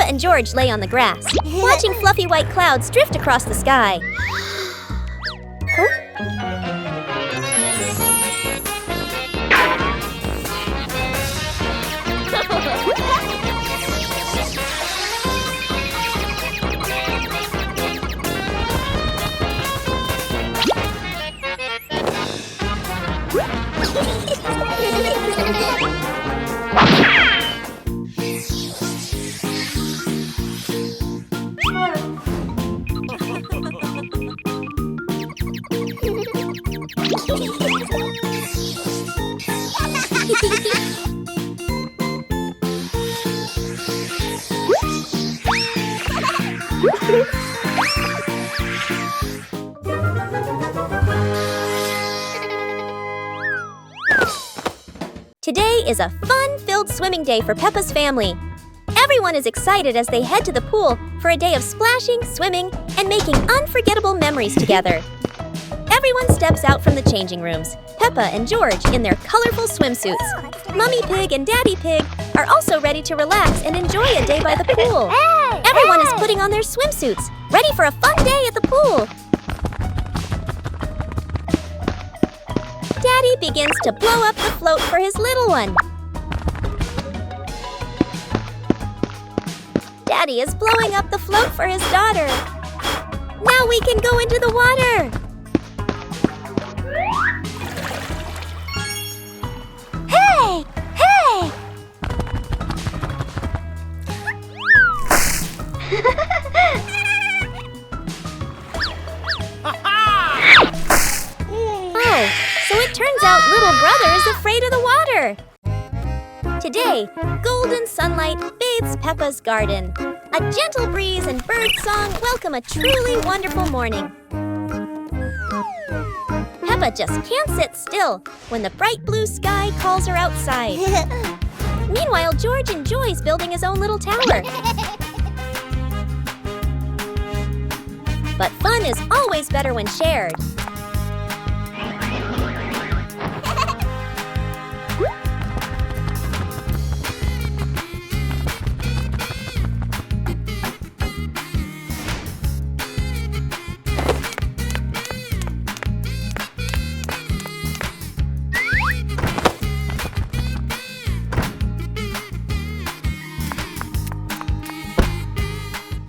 and George lay on the grass, watching fluffy white clouds drift across the sky. Today is a fun-filled swimming day for Peppa's family. Everyone is excited as they head to the pool for a day of splashing, swimming, and making unforgettable memories together. Everyone steps out from the changing rooms, Peppa and George in their colorful swimsuits. Mummy Pig and Daddy Pig are also ready to relax and enjoy a day by the pool. Everyone is putting on their swimsuits, ready for a fun day at the pool. Daddy begins to blow up the float for his little one. Daddy is blowing up the float for his daughter. Now we can go into the water. Hey! Hey! Oh, so it turns out little brother is afraid of the water. Today, golden sunlight bathes Peppa's garden. A gentle breeze and bird song welcome a truly wonderful morning. Peppa just can't sit still when the bright blue sky calls her outside. Meanwhile, George enjoys building his own little tower. But fun is always better when shared.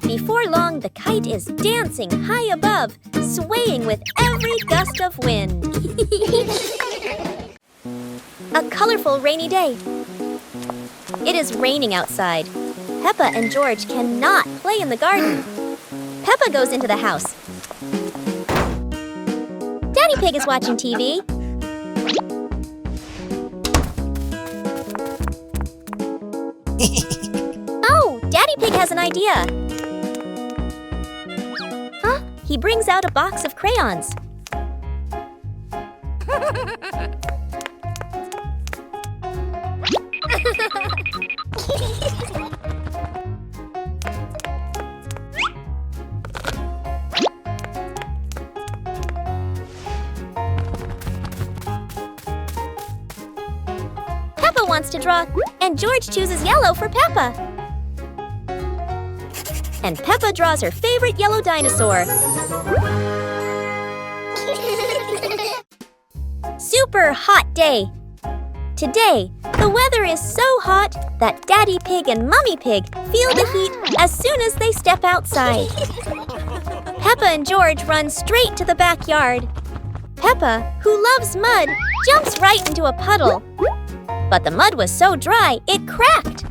Before long, the kite is dancing high above, swaying with every gust of wind. A colorful rainy day. It is raining outside. Peppa and George cannot play in the garden. Peppa goes into the house. Daddy Pig is watching TV. Oh, Daddy Pig has an idea. He brings out a box of crayons. Peppa wants to draw, and George chooses yellow for Peppa. And Peppa draws her favorite yellow dinosaur. Super hot day. Today, the weather is so hot that Daddy Pig and Mummy Pig feel the heat as soon as they step outside. Peppa and George run straight to the backyard. Peppa, who loves mud, jumps right into a puddle. But the mud was so dry, it cracked.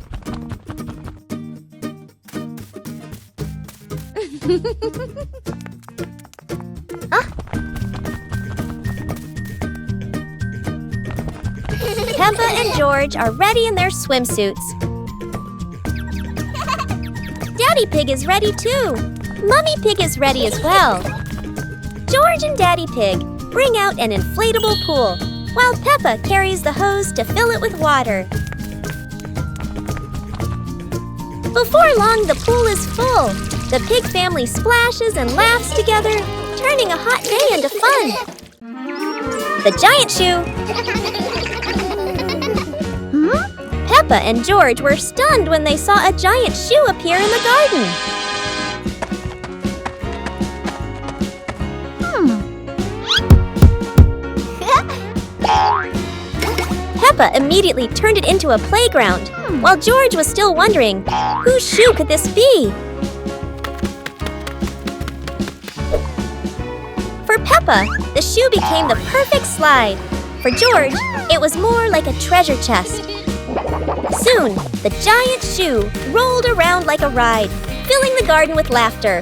Peppa and George are ready in their swimsuits. Daddy Pig is ready too. Mummy Pig is ready as well. George and Daddy Pig bring out an inflatable pool, while Peppa carries the hose to fill it with water. Before long, the pool is full. The pig family splashes and laughs together, turning a hot day into fun. The giant shoe. Peppa and George were stunned when they saw a giant shoe appear in the garden. Peppa immediately turned it into a playground, while George was still wondering, whose shoe could this be? For Peppa, the shoe became the perfect slide. For George, it was more like a treasure chest. Soon, the giant shoe rolled around like a ride, filling the garden with laughter.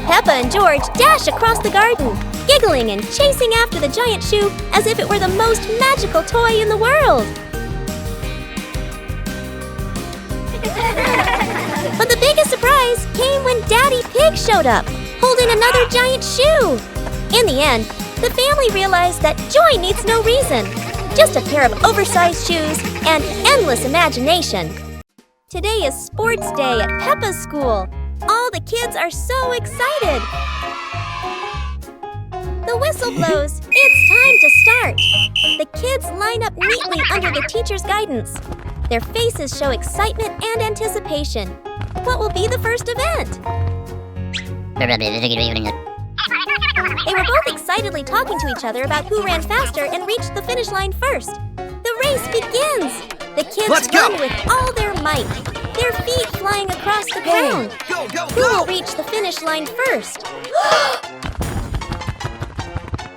Peppa and George dashed across the garden, giggling and chasing after the giant shoe as if it were the most magical toy in the world. But the biggest surprise came when Daddy Pig showed up, holding another giant shoe. In the end, the family realized that joy needs no reason, just a pair of oversized shoes and endless imagination. Today is sports day at Peppa's school. All the kids are so excited. The whistle blows. It's time to start. The kids line up neatly under the teacher's guidance. Their faces show excitement and anticipation. What will be the first event? They were both excitedly talking to each other about who ran faster and reached the finish line first. The race begins! The kids run with all their might, their feet flying across the ground. Who will reach the finish line first?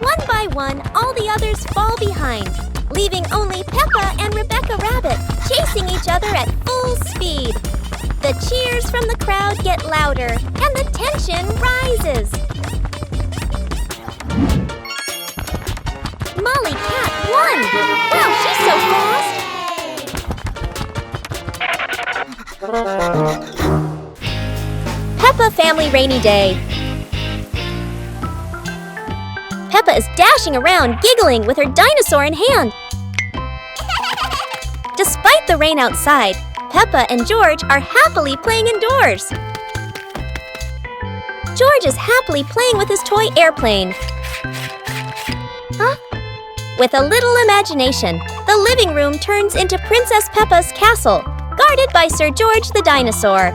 One by one, all the others fall behind, leaving only Peppa and Rebecca Rabbit chasing each other at full speed. The cheers from the crowd get louder, and the tension rises. Molly Cat won! Wow, she's so fast! Peppa Family Rainy Day. Peppa is dashing around, giggling with her dinosaur in hand. Despite the rain outside, Peppa and George are happily playing indoors. George is happily playing with his toy airplane. Huh? With a little imagination, the living room turns into Princess Peppa's castle, guarded by Sir George the dinosaur.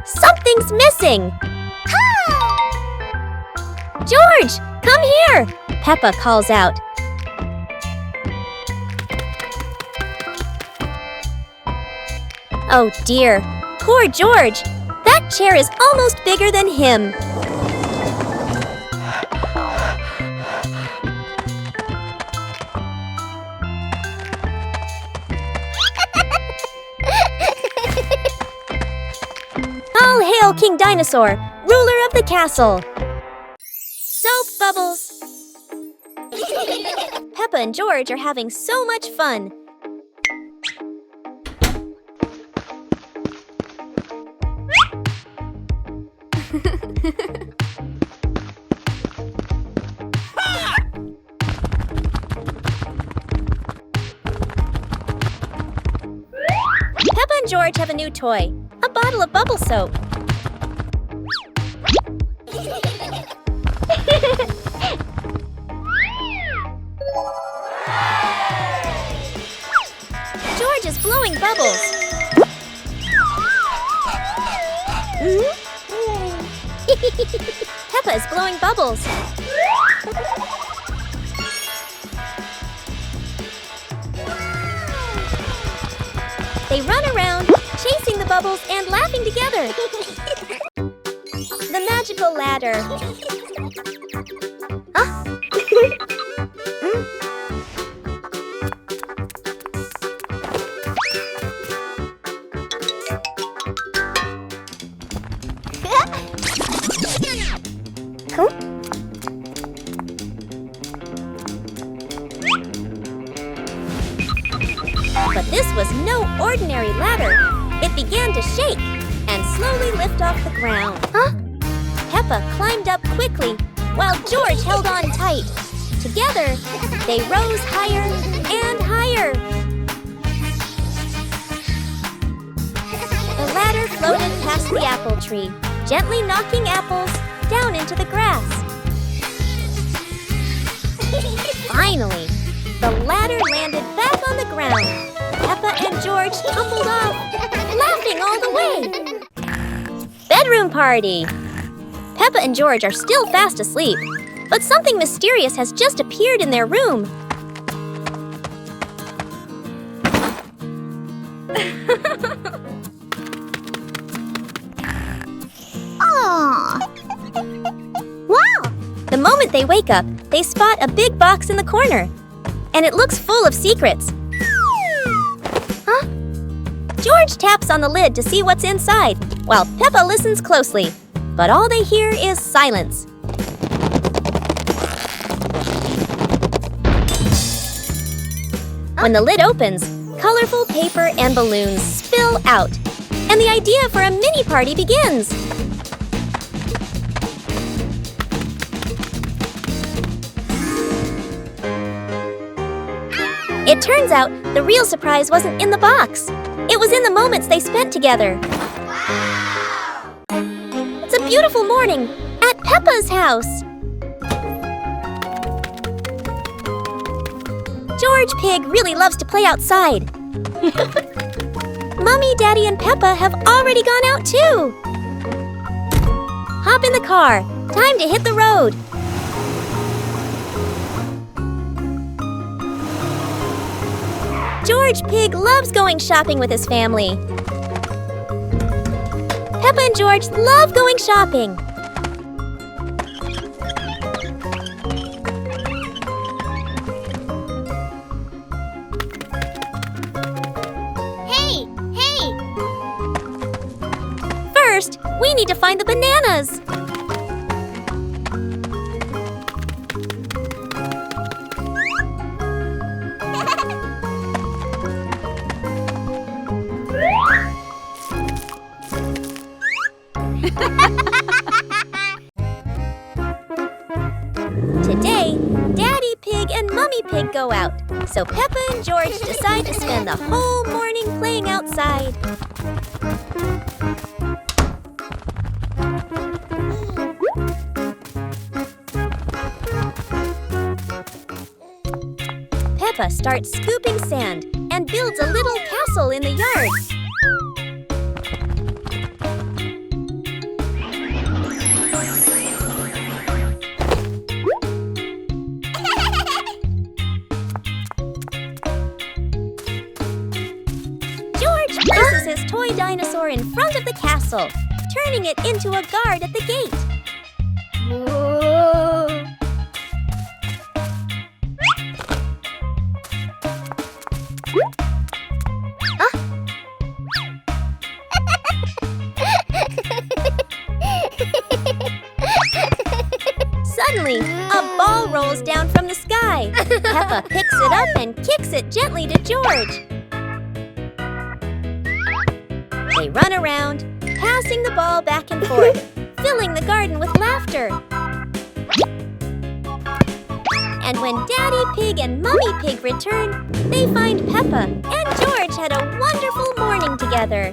Something's missing! George, come here! Peppa calls out. Oh dear, poor George! That chair is almost bigger than him. All hail King Dinosaur, ruler of the castle! Soap bubbles! Peppa and George are having so much fun. Peppa and George have a new toy, a bottle of bubble soap. George is blowing bubbles. Peppa is blowing bubbles. They run around, chasing the bubbles and laughing together. The magical ladder. But this was no ordinary ladder. It began to shake and slowly lift off the ground. Peppa climbed up quickly while George held on tight. Together, they rose higher and higher. ladder floated past the apple tree, gently knocking apples down into the grass. Finally, the ladder landed back on the ground. Peppa and George tumbled off, laughing all the way. Bedroom party! Peppa and George are still fast asleep, but something mysterious has just appeared in their room. Wow! The moment they wake up, they spot a big box in the corner, and it looks full of secrets. Huh? George taps on the lid to see what's inside, while Peppa listens closely, but all they hear is silence. When the lid opens, colorful paper and balloons spill out, and the idea for a mini party begins. It turns out the real surprise wasn't in the box. It was in the moments they spent together. Wow! It's a beautiful morning at Peppa's house. George Pig really loves to play outside. Mommy, Daddy, and Peppa have already gone out too. Hop in the car. Time to hit the road. George Pig loves going shopping with his family. Peppa and George love going shopping. Hey! First, we need to find the bananas. Today, Daddy Pig and Mummy Pig go out, so Peppa and George decide to spend the whole morning playing outside. Peppa starts scooping sand and builds a little castle in the yard. Places his toy dinosaur in front of the castle, turning it into a guard at the gate. Whoa. Suddenly, a ball rolls down from the sky. Peppa picks it up and kicks it gently to George. They run around, passing the ball back and forth, filling the garden with laughter. And when Daddy Pig and Mummy Pig return, they find Peppa and George had a wonderful morning together.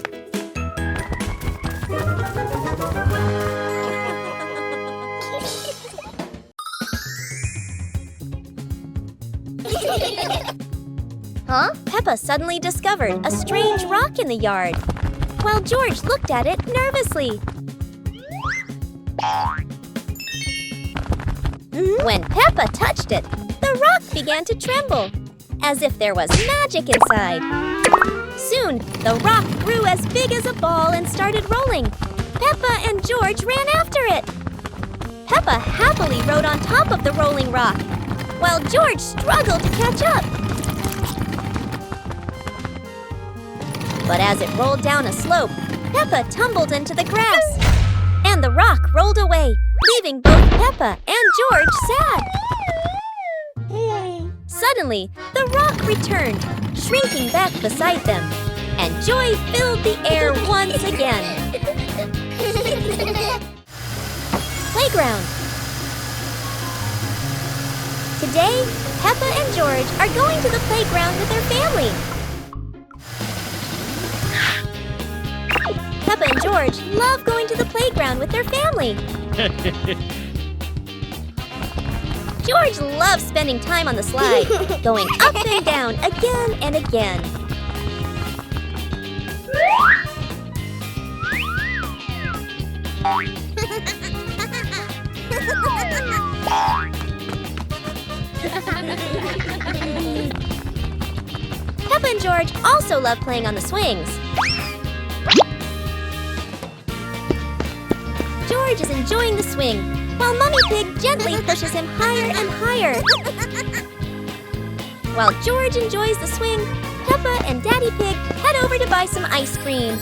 Huh? Peppa suddenly discovered a strange rock in the yard, while George looked at it nervously. When Peppa touched it, the rock began to tremble, as if there was magic inside. Soon, the rock grew as big as a ball and started rolling. Peppa and George ran after it. Peppa happily rode on top of the rolling rock, while George struggled to catch up. But as it rolled down a slope, Peppa tumbled into the grass, and the rock rolled away, leaving both Peppa and George sad. Suddenly, the rock returned, shrinking back beside them, and joy filled the air once again. Playground. Today, Peppa and George are going to the playground with their family. George love going to the playground with their family. George loves spending time on the slide, going up and down again and again. Peppa and George also love playing on the swings. George is enjoying the swing, while Mummy Pig gently pushes him higher and higher. While George enjoys the swing, Peppa and Daddy Pig head over to buy some ice cream.